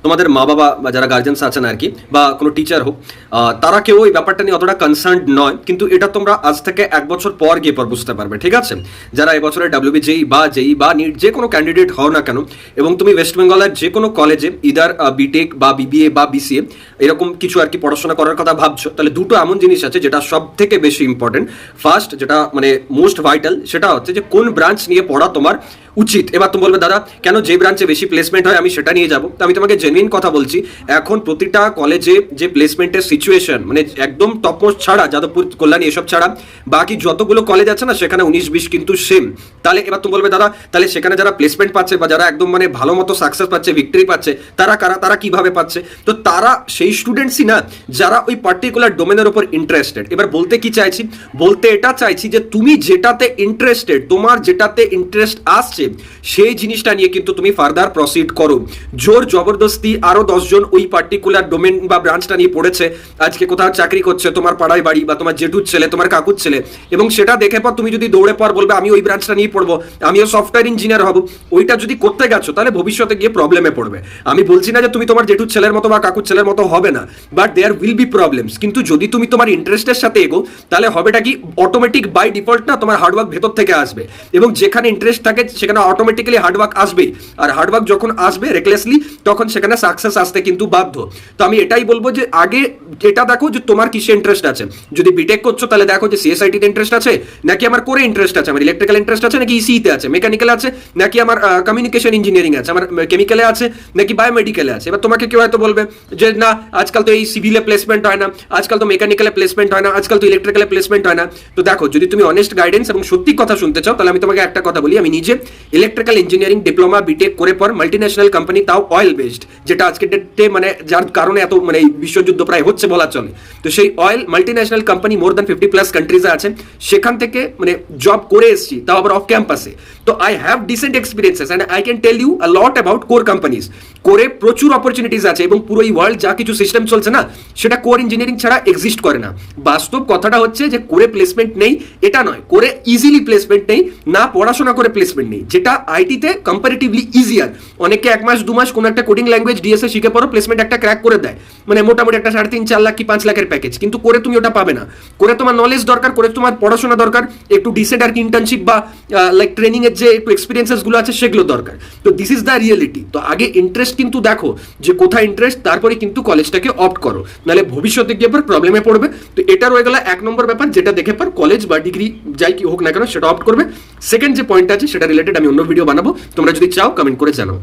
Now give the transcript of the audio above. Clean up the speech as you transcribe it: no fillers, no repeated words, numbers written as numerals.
তোমাদের মা বাবা বা যারা গার্জেন্স আছেন আর কি, বা কোনো টিচার হোক, তারা কেউ এই ব্যাপারটা নিয়ে অতটা কনসার্ন নয়, কিন্তু এটা তোমরা আজ থেকে 1 বছর পর গিয়ে পর বুঝতে পারবে, ঠিক আছে? যারা এবছরে ডাব্লিউবি জেই বা নিট যে কোনো ক্যান্ডিডেট হও না কেন, এবং তুমি ওয়েস্ট বেঙ্গলের যে কোনো কলেজে ইদার বিটেক বা বিবিএ বা বিসিএ এরকম কিছু আর কি পড়াশোনা করার কথা ভাবছো, তাহলে দুটো এমন জিনিস আছে যেটা সব থেকে বেশি ইম্পর্টেন্ট। ফার্স্ট, যেটা মানে মোস্ট ভাইটাল, সেটা হচ্ছে যে কোন ব্রাঞ্চ নিয়ে পড়া তোমার উচিত। এবার তুমি বলবে দাদা কেন যে ব্রাঞ্চে বেশি প্লেসমেন্ট হয় আমি সেটা নিয়ে যাবো, তো আমি তোমাকে জেনুইন কথা বলছি, এখন প্রতিটা কলেজে যে প্লেসমেন্টের সিচুয়েশন, মানে একদম টপমোস্ট ছাড়া যাদবপুর, কল্যাণী এসব ছাড়া বাকি যতগুলো কলেজ আছে না সেখানে 19-20 কিন্তু সেম। তাহলে এবার তুমি বলবে দাদা তাহলে সেখানে যারা প্লেসমেন্ট পাচ্ছে বা যারা একদম মানে ভালো মতো সাকসেস পাচ্ছে, ভিক্টরি পাচ্ছে, তারা কারা, তারা কিভাবে পাচ্ছে? তো তারা সেই স্টুডেন্টসই না যারা ওই পার্টিকুলার ডোমেনের উপর ইন্টারেস্টেড। এবার বলতে কি চাইছি, বলতে এটা চাইছি যে তুমি যেটাতে ইন্টারেস্টেড, তোমার যেটাতে ইন্টারেস্ট আসছে সেই জিনিসটা নিয়ে কিন্তু তুমি ফার্দার প্রসিড করো। জোর জবরদস্তি আরো 10 জন ওই পার্টিকুলার ডোমেন বা ব্রাঞ্চটা নিয়ে পড়েছে, আজকে কোথাও চাকরি করছে, তোমার পাড়ায় বাড়ি বা তোমার জেঠুর ছেলে, তোমার কাকুর ছেলে, এবং সেটা দেখে পর তুমি যদি দৌড়ে পর বলবে আমি ওই ব্রাঞ্চটা নিয়ে পড়বো, আমিও সফটওয়্যার ইঞ্জিনিয়ার হব, ওইটা যদি করতে গেছো তাহলে ভবিষ্যতে গিয়ে প্রবলেমে পড়বে। আমি বলছি না যে তুমি তোমার জেঠুর ছেলের মতো বা কাকুর ছেলের মতো হবে না, but there will be problems. কিন্তু যদি তুমি তোমার ইন্টারেস্টের সাথে এগো তাহলে হবেটা কি, অটোমেটিক বাই ডিফল্ট না তোমার হার্ডওয়ার্ক ভেতর থেকে আসবে, এবং যেখানে ইন্টারেস্ট থাকে সেখানে অটোমেটিক্যালি হার্ডওয়ার্ক আসবে, আর হার্ডওয়ার্ক যখন আসবে রেকলেসলি তখন সেখানে সাকসেস আসতে কিন্তু বাধ্য। তো আমি এটাই বলবো যে আগে এটা দেখো যে তোমার কিসে ইন্টারেস্ট আছে। যদি বিটেক করছো তাহলে দেখো যে সিএসআইটি তে ইন্টারেস্ট আছে নাকি আমার কোরে ইন্টারেস্ট আছে, আমার ইলেকট্রিক্যাল ইন্টারেস্ট আছে নাকি ইসিতে আছে, মেকানিক্যাল আছে নাকি আমার কমিউনিকেশন ইঞ্জিনিয়ারিং আছে, আমার কেমিক্যালে আছে নাকি বায়োমেডিক্যালে আছে। এবার তোমাকে কেউ হয়তো বলবে যে না আজকাল তো এই সিভিলে প্লেসমেন্ট হয় না, আজকাল তো মেকানিক্যালে প্লেসমেন্ট হয় না, আজকাল তো ইলেকট্রিক্যালে প্লেসমেন্ট হয় না। তো দেখো যদি তুমি অনেস্ট গাইডেন্স এবং সত্যি কথা শুনতে চাও তাহলে আমি তোমাকে একটা কথা বলি, আমি নিজে ইলেকট্রিক্যাল ইঞ্জিনিয়ারিং ডিপ্লোমা বিটেক করে পর মাল্টিন্যাশনাল কোম্পানি, তাও অয়েল বেসড, যেটা আজকে ডেটে মানে যার কারণে এত মানে বিশ্বযুদ্ধ প্রায় হচ্ছে বলা চলে, তো সেই oil multinational company more than 50+ কান্ট্রিজে আছে, সেখান থেকে মানে জব করে এসেছি, তাও আবার অফ ক্যাম্পাসে। তো I have decent experiences and I can tell you a lot about core companies. কোরে প্রচুর অপরচুনিটিস আছে, এবং পুরো এই ওয়ার্ল্ড যা কিছু সিস্টেম চলছে না সেটা কোর ইঞ্জিনিয়ারিং ছাড়া এক্সিস্ট করে না। বাস্তব কথাটা হচ্ছে যে কোরে প্লেসমেন্ট নেই এটা নয়, কোরে ইজিলি প্লেসমেন্ট নেই না, পড়াশোনা করে প্লেসমেন্ট নেই, যেটা আইটিতে কম্পারেটিভলি ইজিয়ার। অনেকে 1 মাস 2 মাস কোনো একটা কোডিং ল্যাঙ্গুয়েজ ডিএসএ শিখে পড়ো, প্লেসমেন্ট একটা ক্র্যাক করে দেয়, মানে মোটামুটি একটা 3.5-4 লাখ কি 5 লাখের প্যাকেজ। কিন্তু করে তুমি ওটা পাবে না, করে তোমার নলেজ দরকার, করে তোমার পড়াশোনা দরকার, একটু ডিসেন্ট আর কি ইন্টার্নশিপ বা লাইক ট্রেনিং এর যে একটু এক্সপিরিয়েন্সেস গুলো আছে সেগুলো দরকার। তো দিস ইজ দ্য রিয়েলিটি। তো আগে ইন্টারেস্ট কিন্তু দেখো যে কোথায় ইন্টারেস্ট, তারপরে কিন্তু কলেজটাকে অপ্ট করো, নাহলে ভবিষ্যতে গিয়ে পর প্রবলেমে পড়বে। তো এটা রয়ে গেল 1 নম্বর ব্যাপার, যেটা দেখে পর কলেজ বা ডিগ্রি যাই কি হোক না কেন সেটা অপ্ট করবে। সেকেন্ড যে পয়েন্ট আছে সেটা রিলেটেড আমি অন্য ভিডিও বানাবো, তোমরা যদি চাও কমেন্ট করে জানাও।